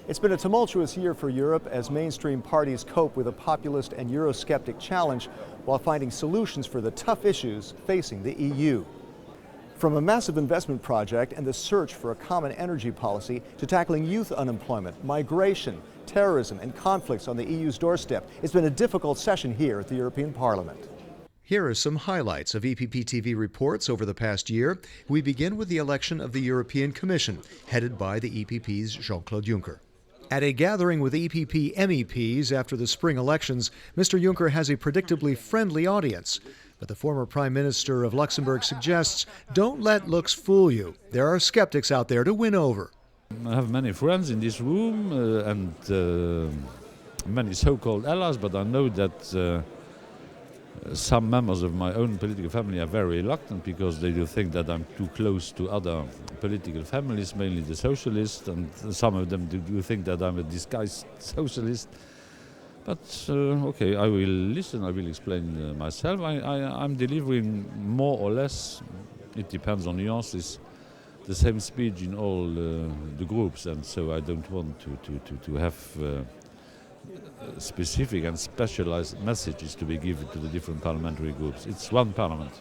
It's been a tumultuous year for Europe as mainstream parties cope with a populist and Eurosceptic challenge while finding solutions for the tough issues facing the EU. From a massive investment project and the search for a common energy policy to tackling youth unemployment, migration, terrorism, and conflicts on the EU's doorstep, it's been a difficult session here at the European Parliament. Here are some highlights of EPP TV reports over the past year. We begin with the election of the European Commission, headed by the EPP's Jean-Claude Juncker. At a gathering with EPP MEPs after the spring elections, Mr. Juncker has a predictably friendly audience. But the former Prime Minister of Luxembourg suggests, don't let looks fool you. There are skeptics out there to win over. I have many friends in this room and many so-called allies, but I know that some members of my own political family are very reluctant because they do think that I'm too close to other political families, mainly the socialists, and some of them do think that I'm a disguised socialist. But okay, I will listen, I will explain myself. I'm delivering more or less, it depends on nuances, the same speech in all the groups, and so I don't want to have specific and specialized messages to be given to the different parliamentary groups. It's one parliament.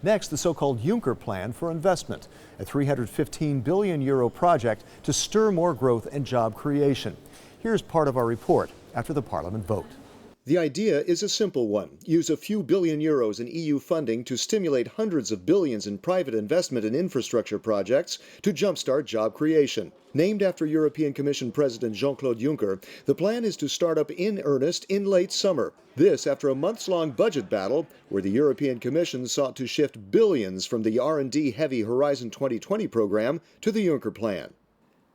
Next, the so-called Juncker plan for investment, a €315 billion project to stir more growth and job creation. Here's part of our report after the Parliament vote. The idea is a simple one. Use a few billion euros in EU funding to stimulate hundreds of billions in private investment in infrastructure projects to jumpstart job creation. Named after European Commission President Jean-Claude Juncker, the plan is to start up in earnest in late summer. This after a months-long budget battle where the European Commission sought to shift billions from the R&D-heavy Horizon 2020 program to the Juncker plan.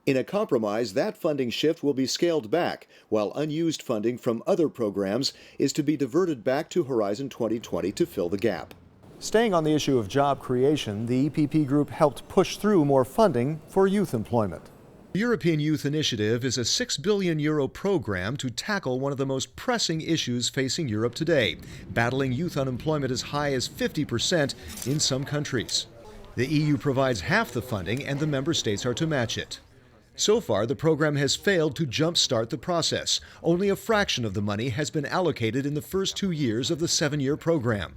In a compromise, that funding shift will be scaled back, while unused funding from other programs is to be diverted back to Horizon 2020 to fill the gap. Staying on the issue of job creation, the EPP Group helped push through more funding for youth employment. The European Youth Initiative is a €6 billion program to tackle one of the most pressing issues facing Europe today, battling youth unemployment as high as 50% in some countries. The EU provides half the funding and the member states are to match it. So far, the program has failed to jumpstart the process. Only a fraction of the money has been allocated in the first 2 years of the 7-year program.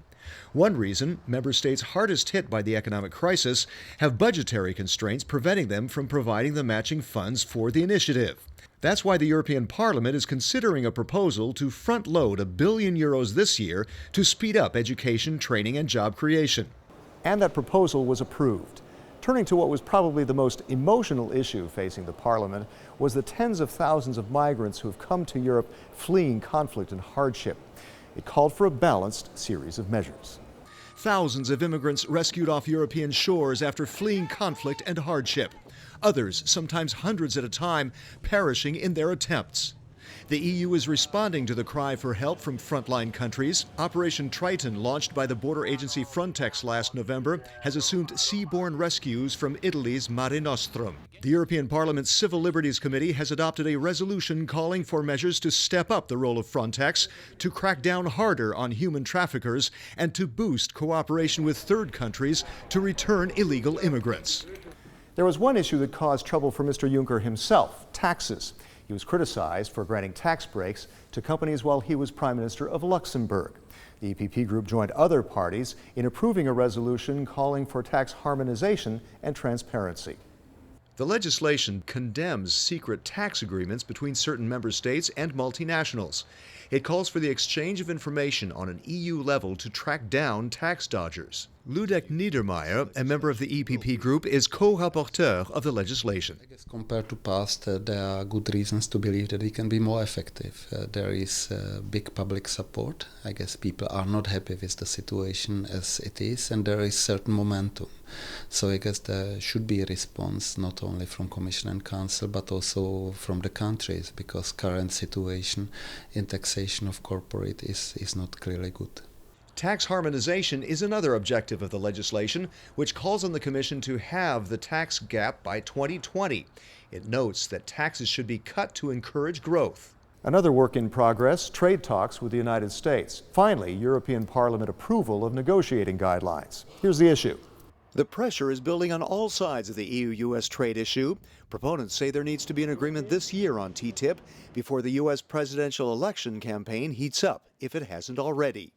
One reason, member states hardest hit by the economic crisis have budgetary constraints preventing them from providing the matching funds for the initiative. That's why the European Parliament is considering a proposal to front-load €1 billion this year to speed up education, training, and job creation. And that proposal was approved. Turning to what was probably the most emotional issue facing the Parliament was the tens of thousands of migrants who have come to Europe fleeing conflict and hardship. It called for a balanced series of measures. Thousands of immigrants rescued off European shores after fleeing conflict and hardship. Others, sometimes hundreds at a time, perishing in their attempts. The EU is responding to the cry for help from frontline countries. Operation Triton, launched by the border agency Frontex last November, has assumed seaborne rescues from Italy's Mare Nostrum. The European Parliament's Civil Liberties Committee has adopted a resolution calling for measures to step up the role of Frontex, to crack down harder on human traffickers, and to boost cooperation with third countries to return illegal immigrants. There was one issue that caused trouble for Mr. Juncker himself: taxes. He was criticized for granting tax breaks to companies while he was Prime Minister of Luxembourg. The EPP Group joined other parties in approving a resolution calling for tax harmonization and transparency. The legislation condemns secret tax agreements between certain member states and multinationals. It calls for the exchange of information on an EU level to track down tax dodgers. Ludek Niedermayer, a member of the EPP Group, is co-rapporteur of the legislation. I guess compared to past, there are good reasons to believe that we can be more effective. There is big public support. I guess people are not happy with the situation as it is, and there is certain momentum. So I guess there should be a response not only from Commission and Council, but also from the countries, because current situation in taxation of corporate is not clearly good. Tax harmonization is another objective of the legislation, which calls on the Commission to halve the tax gap by 2020. It notes that taxes should be cut to encourage growth. Another work in progress, trade talks with the United States. Finally, European Parliament approval of negotiating guidelines. Here's the issue. The pressure is building on all sides of the EU-US trade issue. Proponents say there needs to be an agreement this year on TTIP before the US presidential election campaign heats up, if it hasn't already.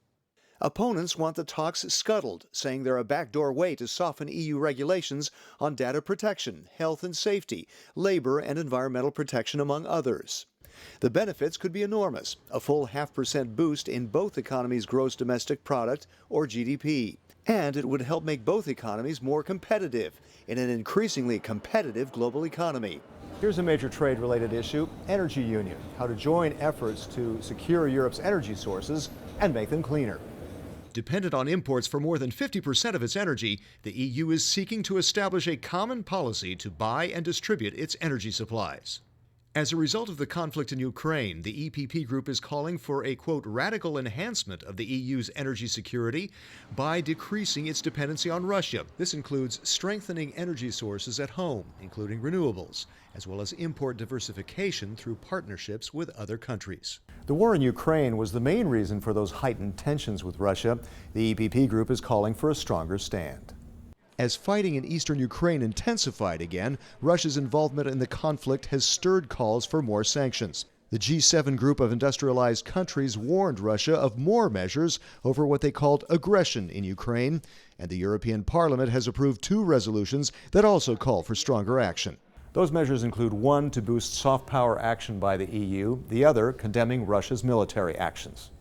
Opponents want the talks scuttled, saying they're a backdoor way to soften EU regulations on data protection, health and safety, labor and environmental protection, among others. The benefits could be enormous, a full 0.5% boost in both economies' gross domestic product, or GDP. And it would help make both economies more competitive in an increasingly competitive global economy. Here's a major trade-related issue, energy union, how to join efforts to secure Europe's energy sources and make them cleaner. Dependent on imports for more than 50% of its energy, the EU is seeking to establish a common policy to buy and distribute its energy supplies. As a result of the conflict in Ukraine, the EPP Group is calling for a, quote, radical enhancement of the EU's energy security by decreasing its dependency on Russia. This includes strengthening energy sources at home, including renewables, as well as import diversification through partnerships with other countries. The war in Ukraine was the main reason for those heightened tensions with Russia. The EPP Group is calling for a stronger stand. As fighting in eastern Ukraine intensified again, Russia's involvement in the conflict has stirred calls for more sanctions. The G7 group of industrialized countries warned Russia of more measures over what they called aggression in Ukraine, and the European Parliament has approved 2 resolutions that also call for stronger action. Those measures include one to boost soft power action by the EU, the other condemning Russia's military actions.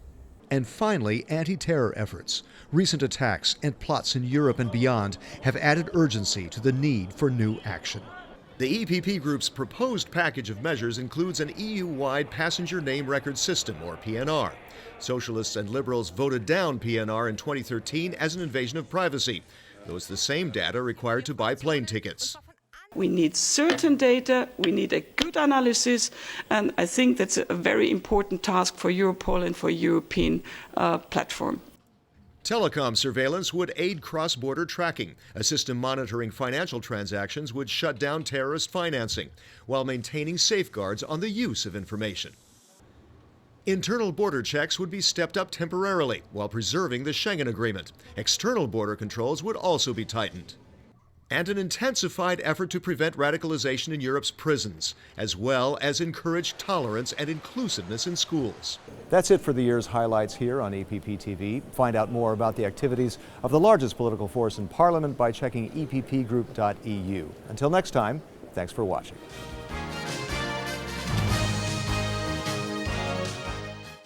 And finally, anti-terror efforts. Recent attacks and plots in Europe and beyond have added urgency to the need for new action. The EPP Group's proposed package of measures includes an EU-wide passenger name record system, or PNR. Socialists and liberals voted down PNR in 2013 as an invasion of privacy, though it's the same data required to buy plane tickets. We need certain data, we need a good analysis, and I think that's a very important task for Europol and for European platform. Telecom surveillance would aid cross-border tracking. A system monitoring financial transactions would shut down terrorist financing, while maintaining safeguards on the use of information. Internal border checks would be stepped up temporarily, while preserving the Schengen Agreement. External border controls would also be tightened. And an intensified effort to prevent radicalisation in Europe's prisons, as well as encourage tolerance and inclusiveness in schools. That's it for the year's highlights here on EPP TV. Find out more about the activities of the largest political force in Parliament by checking eppgroup.eu. Until next time, thanks for watching.